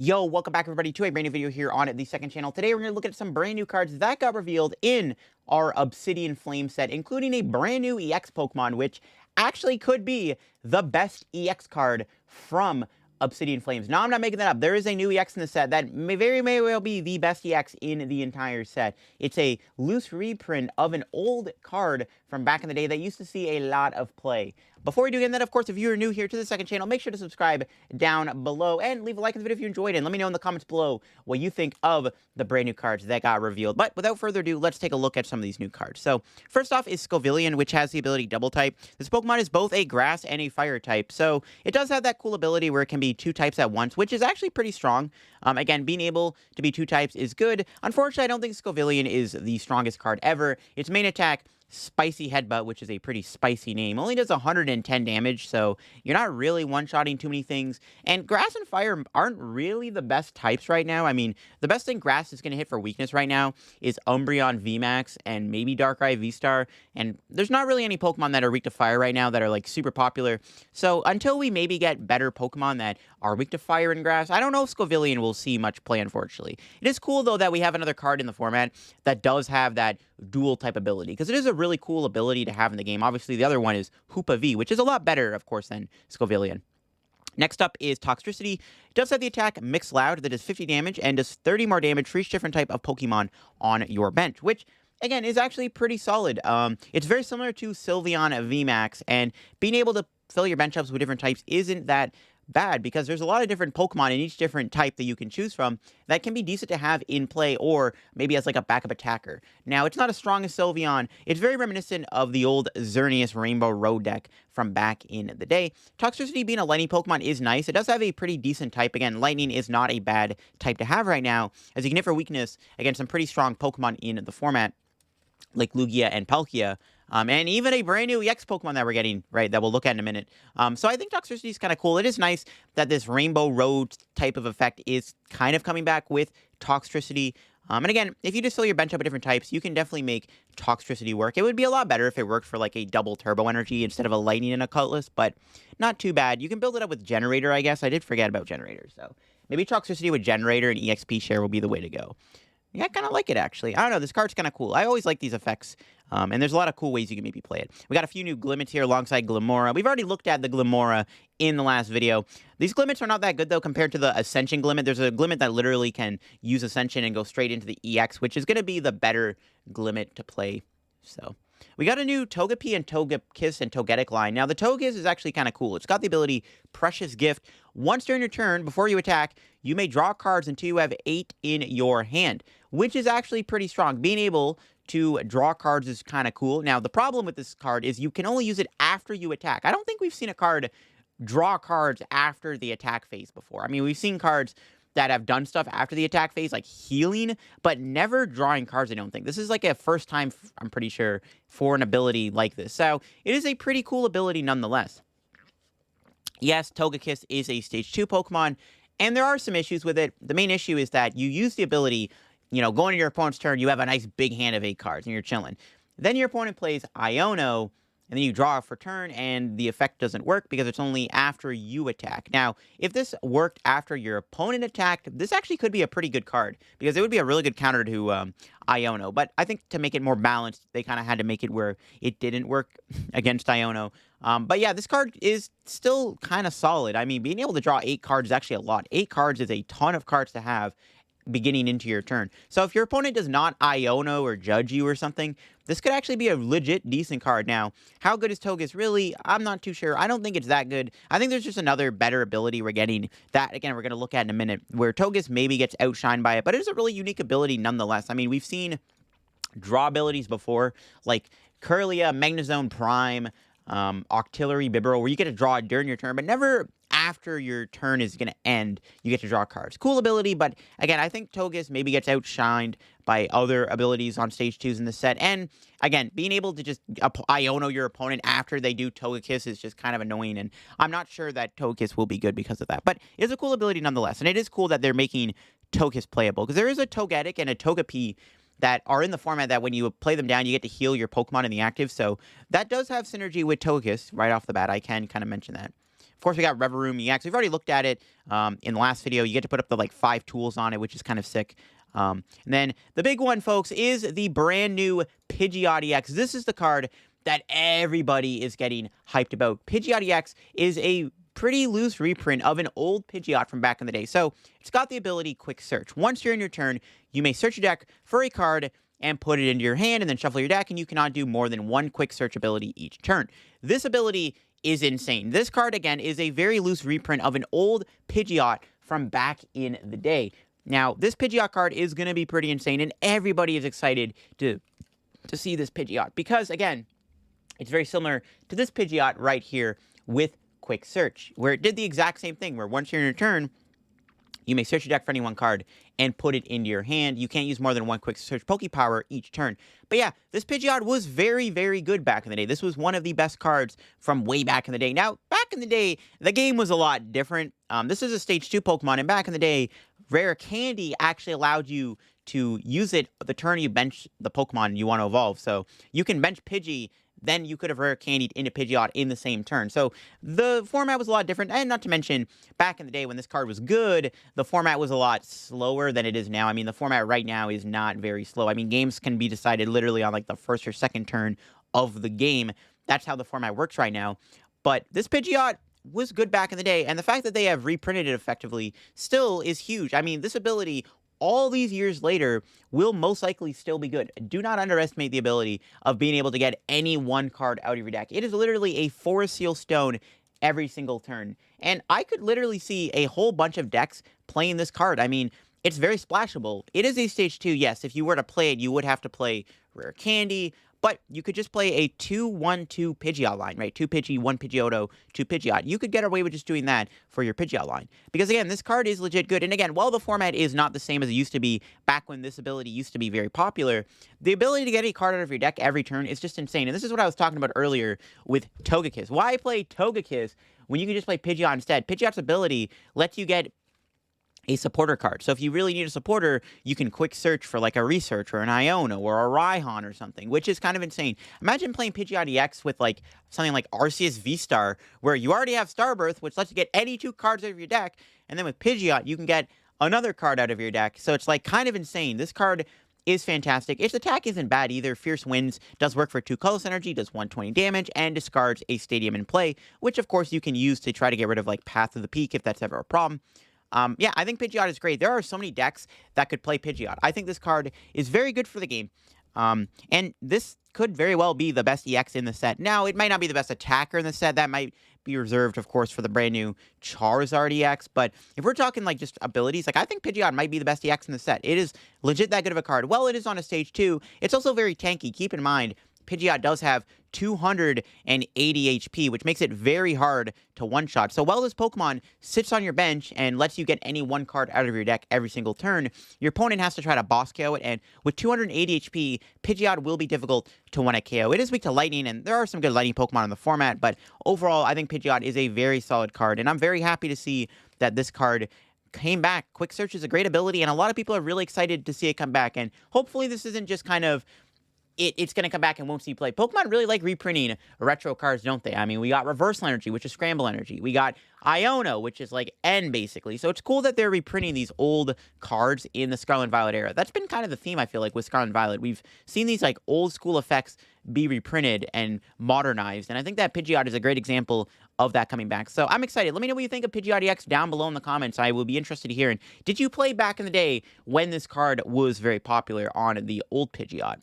Yo, welcome back everybody to a brand new video here on the second channel. Today we're going to look at some brand new cards that got revealed in our Obsidian Flames set, including a brand new EX Pokemon, which actually could be the best EX card from Obsidian Flames. Now, I'm not making that up. There is a new EX in the set that may well be the best EX in the entire set. It's a loose reprint of an old card from back in the day that used to see a lot of play. Before we do that, of course, if you are new here to the second channel, make sure to subscribe down below and leave a like on the video if you enjoyed it. And let me know in the comments below what you think of the brand new cards that got revealed. But without further ado, let's take a look at some of these new cards. So first off is Scovilian, which has the ability Double Type. This Pokemon is both a Grass and a Fire type. So it does have that cool ability where it can be two types at once, which is actually pretty strong. Again, being able to be two types is good. Unfortunately, I don't think Scovilian is the strongest card ever. Its main attack, Spicy Headbutt, which is a pretty spicy name, only does 110 damage, so you're not really one-shotting too many things. And Grass and Fire aren't really the best types right now. I mean, the best thing Grass is going to hit for weakness right now is Umbreon VMAX and maybe Darkrai V-Star, and there's not really any Pokemon that are weak to Fire right now that are, like, super popular. So until we maybe get better Pokemon that are weak to Fire and Grass, I don't know if Scovilian will see much play, unfortunately. It is cool, though, that we have another card in the format that does have that dual type ability, because it is a really cool ability to have in the game. Obviously, the other one is Hoopa V, which is a lot better, of course, than Scovilian. Next up is Toxicity. It does have the attack Mix Loud that does 50 damage and does 30 more damage for each different type of Pokemon on your bench, which, again, is actually pretty solid. It's very similar to Sylveon VMAX, and being able to fill your bench ups with different types isn't that bad, because there's a lot of different Pokemon in each different type that you can choose from that can be decent to have in play, or maybe as like a backup attacker. Now, it's not as strong as Sylveon. It's very reminiscent of the old Xerneas Rainbow Road deck from back in the day. Toxicity being a lightning Pokemon is nice. It does have a pretty decent type. Again, lightning is not a bad type to have right now, as you can hit for weakness against some pretty strong Pokemon in the format, like Lugia and Palkia. And even a brand new EX Pokemon that we're getting, right, that we'll look at in a minute. So I think Toxicity is kind of cool. It is nice that this Rainbow Road type of effect is kind of coming back with Toxicity. And again, if you just fill your bench up with different types, you can definitely make Toxicity work. It would be a lot better if it worked for like a double Turbo Energy instead of a Lightning and a Cutlass, but not too bad. You can build it up with Generator, I guess. I did forget about Generator, so maybe Toxicity with Generator and EXP share will be the way to go. Yeah, I kind of like it, actually. I don't know, this card's kind of cool. I always like these effects, and there's a lot of cool ways you can maybe play it. We got a few new Glimmets here alongside Glimmora. We've already looked at the Glimmora in the last video. These Glimmets are not that good, though, compared to the Ascension Glimmet. There's a Glimmet that literally can use Ascension and go straight into the EX, which is going to be the better Glimmet to play. So we got a new Togepi and Togekiss and Togetic line. Now, the Togekiss is actually kind of cool. It's got the ability Precious Gift. Once during your turn, before you attack, you may draw cards until you have 8 in your hand, which is actually pretty strong. Being able to draw cards is kind of cool. Now, the problem with this card is you can only use it after you attack. I don't think we've seen a card draw cards after the attack phase before. I mean, we've seen cards that have done stuff after the attack phase, like healing, but never drawing cards, I don't think. This is like a first time, I'm pretty sure, for an ability like this. So it is a pretty cool ability nonetheless. Yes, Togekiss is a Stage 2 Pokemon, and there are some issues with it. The main issue is that you use the ability, you know, going to your opponent's turn, you have a nice big hand of 8 cards, and you're chilling. Then your opponent plays Iono, and then you draw for turn, and the effect doesn't work because it's only after you attack. Now, if this worked after your opponent attacked, this actually could be a pretty good card, because it would be a really good counter to Iono. But I think to make it more balanced, they kind of had to make it where it didn't work against Iono. But yeah, this card is still kind of solid. I mean, being able to draw 8 cards is actually a lot. 8 cards is a ton of cards to have beginning into your turn. So if your opponent does not Iono or judge you or something, this could actually be a legit decent card. Now, how good is Togekiss really? I'm not too sure. I don't think it's that good. I think there's just another better ability we're getting that, again, we're going to look at in a minute, where Togekiss maybe gets outshined by it, but it is a really unique ability nonetheless. I mean, we've seen draw abilities before, like Curlia, Magnezone Prime, Octillery, Bibarel, where you get to draw during your turn, but never after your turn is going to end, you get to draw cards. Cool ability, but again, I think Togekiss maybe gets outshined by other abilities on Stage 2s in the set. And again, being able to just Iono your opponent after they do Togekiss is just kind of annoying, and I'm not sure that Togekiss will be good because of that. But it's a cool ability nonetheless, and it is cool that they're making Togekiss playable, because there is a Togetic and a Togepi that are in the format that when you play them down, you get to heal your Pokemon in the active. So that does have synergy with Togekiss right off the bat. I can kind of mention that. Of course, we got Reverum EX. We've already looked at it in the last video. You get to put up the like 5 tools on it, which is kind of sick. And then the big one, folks, is the brand new Pidgeot RDX. This is the card that everybody is getting hyped about. Pidgeot RDX is a pretty loose reprint of an old Pidgeot from back in the day. So it's got the ability Quick Search. Once you're in your turn, you may search your deck for a card and put it into your hand and then shuffle your deck, and you cannot do more than 1 Quick Search ability each turn. This ability is insane. This card, again, is a very loose reprint of an old Pidgeot from back in the day. Now, this Pidgeot card is going to be pretty insane, and everybody is excited to see this Pidgeot because, again, it's very similar to this Pidgeot right here with Quick Search, where it did the exact same thing, where once you're in your turn, you may search your deck for any one card and put it into your hand. You can't use more than 1 Quick Search Pokepower each turn. But yeah, this Pidgeot was very, very good back in the day. This was one of the best cards from way back in the day. Now, back in the day, the game was a lot different. This is a Stage 2 Pokemon, and back in the day, Rare Candy actually allowed you to use it the turn you bench the Pokemon you want to evolve. So you can bench Pidgey, then you could have Rare Candied into Pidgeot in the same turn. So the format was a lot different, and not to mention, back in the day when this card was good, the format was a lot slower than it is now. I mean, the format right now is not very slow. I mean, games can be decided literally on like the first or second turn of the game. That's how the format works right now. But this Pidgeot was good back in the day, and the fact that they have reprinted it effectively still is huge. I mean, this ability, all these years later, will most likely still be good. Do not underestimate the ability of being able to get any one card out of your deck. It is literally a Forest Seal Stone every single turn. And I could literally see a whole bunch of decks playing this card. I mean, it's very splashable. It is a Stage 2, yes. If you were to play it, you would have to play Rare Candy, but you could just play a 2-1-2 Pidgeot line, right? 2 Pidgey, 1 Pidgeotto, 2 Pidgeot. You could get away with just doing that for your Pidgeot line. Because again, this card is legit good. And again, while the format is not the same as it used to be back when this ability used to be very popular, the ability to get a card out of your deck every turn is just insane. And this is what I was talking about earlier with Togekiss. Why play Togekiss when you can just play Pidgeot instead? Pidgeot's ability lets you get a supporter card. So if you really need a supporter, you can quick search for like a Research or an Iono or a Raihan or something, which is kind of insane. Imagine playing Pidgeot RDX with like something like Arceus V-Star, where you already have Starbirth, which lets you get any 2 cards out of your deck, and then with Pidgeot, you can get another card out of your deck. So it's like kind of insane. This card is fantastic. Its attack isn't bad either. Fierce Winds does work for 2 colorless energy, does 120 damage, and discards a Stadium in play, which of course you can use to try to get rid of like Path of the Peak if that's ever a problem. Yeah, I think Pidgeot is great. There are so many decks that could play Pidgeot. I think this card is very good for the game. And this could very well be the best EX in the set. Now, it might not be the best attacker in the set. That might be reserved, of course, for the brand new Charizard EX. But if we're talking like just abilities, like I think Pidgeot might be the best EX in the set. It is legit that good of a card. Well, it is on a Stage 2. It's also very tanky. Keep in mind, Pidgeot does have 280 HP, which makes it very hard to one-shot. So while this Pokemon sits on your bench and lets you get any 1 card out of your deck every single turn, your opponent has to try to boss KO it, and with 280 HP, Pidgeot will be difficult to one-hit KO. It is weak to Lightning, and there are some good Lightning Pokemon in the format, but overall, I think Pidgeot is a very solid card, and I'm very happy to see that this card came back. Quick Search is a great ability, and a lot of people are really excited to see it come back, and hopefully this isn't just kind of it's going to come back and won't see play. Pokemon really like reprinting retro cards, don't they? I mean, we got Reversal Energy, which is Scramble Energy. We got Iono, which is like N, basically. So it's cool that they're reprinting these old cards in the Scarlet and Violet era. That's been kind of the theme, I feel like, with Scarlet and Violet. We've seen these like old school effects be reprinted and modernized, and I think that Pidgeot is a great example of that coming back. So I'm excited. Let me know what you think of Pidgeot RDX down below in the comments. I will be interested to hear. And did you play back in the day when this card was very popular on the old Pidgeot?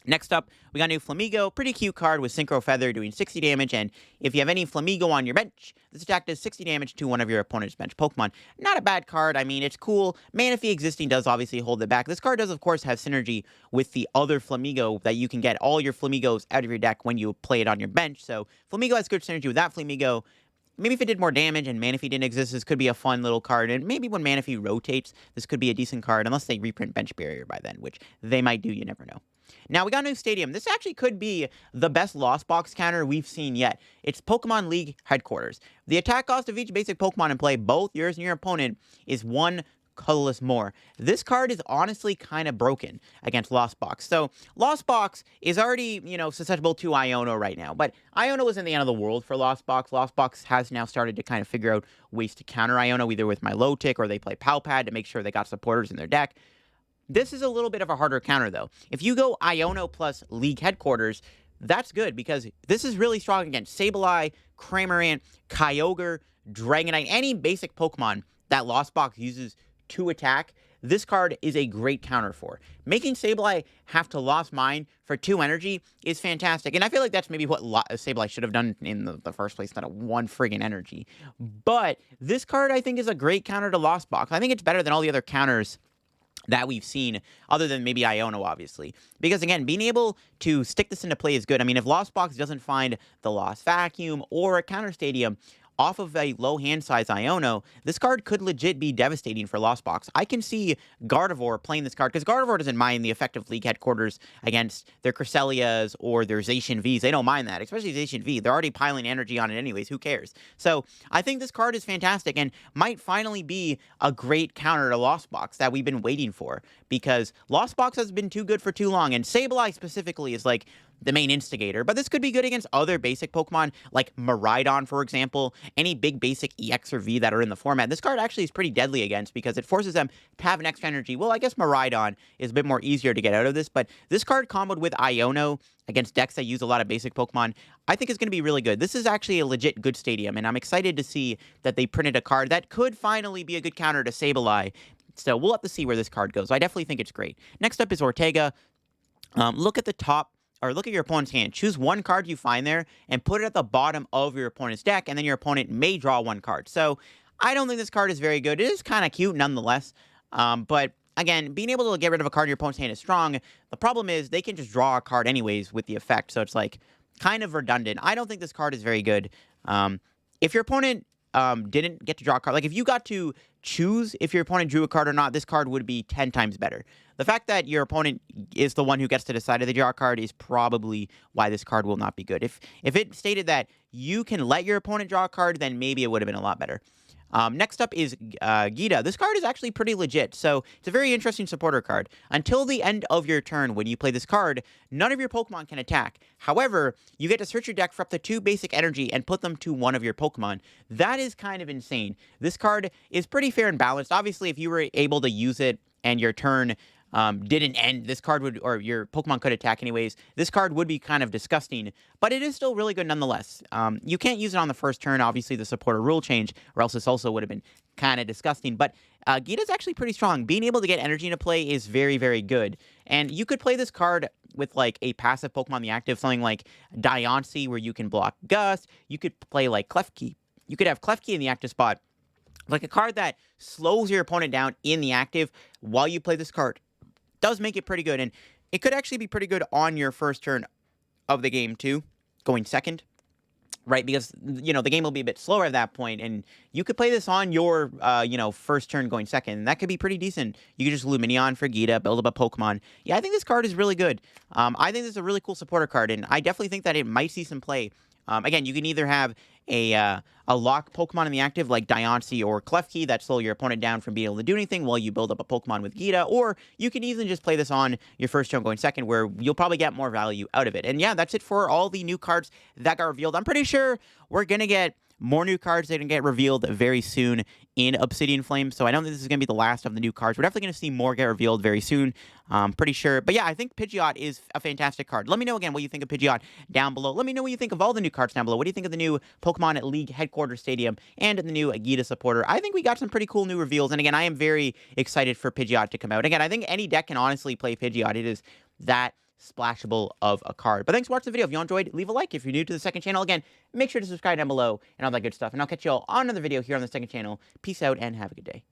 Next up, we got a new Flamigo, pretty cute card with Synchro Feather doing 60 damage, and if you have any Flamigo on your bench, this attack does 60 damage to one of your opponent's bench Pokemon. Not a bad card, I mean, it's cool. Manaphy existing does obviously hold it back. This card does, of course, have synergy with the other Flamigo that you can get all your Flamigos out of your deck when you play it on your bench, so Flamigo has good synergy with that Flamigo. Maybe if it did more damage and Manaphy didn't exist, this could be a fun little card. And maybe when Manaphy rotates, this could be a decent card, unless they reprint Bench Barrier by then, which they might do, you never know. Now, we got a new Stadium. This actually could be the best Lost Box counter we've seen yet. It's Pokemon League Headquarters. The attack cost of each basic Pokemon in play, both yours and your opponent, is 1 Colorless more. This card is honestly kind of broken against Lost Box. So Lost Box is already, susceptible to Iono right now. But Iono isn't the end of the world for Lost Box. Lost Box has now started to kind of figure out ways to counter Iono, either with Milotic or they play Palpad to make sure they got supporters in their deck. This is a little bit of a harder counter, though. If you go Iono plus League Headquarters, that's good, because this is really strong against Sableye, Cramorant, Kyogre, Dragonite, any basic Pokemon that Lost Box uses to attack. This card is a great counter for. Making Sableye have to Lost Mine for 2 energy is fantastic. And I feel like that's maybe what Sableye should have done in the first place, not a 1 friggin' energy. But this card, I think, is a great counter to Lost Box. I think it's better than all the other counters that we've seen, other than maybe Iono, obviously. Because, again, being able to stick this into play is good. I mean, if Lost Box doesn't find the Lost Vacuum or a Counter Stadium off of a low hand size Iono, this card could legit be devastating for Lost Box. I can see Gardevoir playing this card, because Gardevoir doesn't mind the effective League Headquarters against their Cresselias or their Zacian Vs. They don't mind that, especially Zacian V. They're already piling energy on it anyways. Who cares? So I think this card is fantastic and might finally be a great counter to Lost Box that we've been waiting for, because Lost Box has been too good for too long, and Sableye specifically is like the main instigator. But this could be good against other basic Pokemon, like Miraidon, for example. Any big basic EX or V that are in the format. This card actually is pretty deadly against, because it forces them to have an extra energy. Well, I guess Miraidon is a bit more easier to get out of this, but this card comboed with Iono against decks that use a lot of basic Pokemon, I think is going to be really good. This is actually a legit good stadium, and I'm excited to see that they printed a card that could finally be a good counter to Sableye. So we'll have to see where this card goes. I definitely think it's great. Next up is Ortega. Look at the top, or look at your opponent's hand. Choose one card you find there and put it at the bottom of your opponent's deck, and then your opponent may draw 1 card. So I don't think this card is very good. It is kind of cute nonetheless, but again, being able to get rid of a card in your opponent's hand is strong. The problem is they can just draw a card anyways with the effect, so it's like kind of redundant. I don't think this card is very good. If your opponent didn't get to draw a card, like if you got to choose if your opponent drew a card or not, this card would be 10 times better. The fact that your opponent is the one who gets to decide if they draw a card is probably why this card will not be good. If it stated that you can let your opponent draw a card, then maybe it would have been a lot better. Next up is Gita. This card is actually pretty legit, so it's a very interesting supporter card. Until the end of your turn, when you play this card, none of your Pokemon can attack. However, you get to search your deck for up to 2 basic energy and put them to one of your Pokemon. That is kind of insane. This card is pretty fair and balanced. Obviously, if you were able to use it and your turn didn't end, this card would, or your Pokemon could attack anyways, this card would be kind of disgusting, but it is still really good nonetheless. You can't use it on the first turn, obviously the supporter rule change, or else this also would have been kind of disgusting, but Gita's actually pretty strong. Being able to get energy into play is very, very good, and you could play this card with like a passive Pokemon in the active, something like Diancie, where you can block Gust. You could play like Klefki. You could have Klefki in the active spot, like a card that slows your opponent down in the active while you play this card. Does make it pretty good, and it could actually be pretty good on your first turn of the game too, going second, right? Because, the game will be a bit slower at that point, and you could play this on your, first turn going second, and that could be pretty decent. You could just Lumineon for Gita, build up a Pokemon. Yeah, I think this card is really good. I think this is a really cool supporter card, and I definitely think that it might see some play. Again, you can either have a lock Pokemon in the active like Diancie or Klefki that slow your opponent down from being able to do anything while you build up a Pokemon with Gita, or you can easily just play this on your first turn going second, where you'll probably get more value out of it. And yeah, that's it for all the new cards that got revealed. I'm pretty sure we're going to get more new cards that are going to get revealed very soon in Obsidian Flames, so I don't think this is going to be the last of the new cards. We're definitely going to see more get revealed very soon, pretty sure. But yeah, I think Pidgeot is a fantastic card. Let me know again what you think of Pidgeot down below. Let me know what you think of all the new cards down below. What do you think of the new Pokemon League Headquarters Stadium and the new Gita supporter? I think we got some pretty cool new reveals, and again, I am very excited for Pidgeot to come out. Again, I think any deck can honestly play Pidgeot. It is that splashable of a card. But thanks for watching the video. If you enjoyed, leave a like. If you're new to the second channel, again, make sure to subscribe down below and all that good stuff. And I'll catch you all on another video here on the second channel. Peace out and have a good day.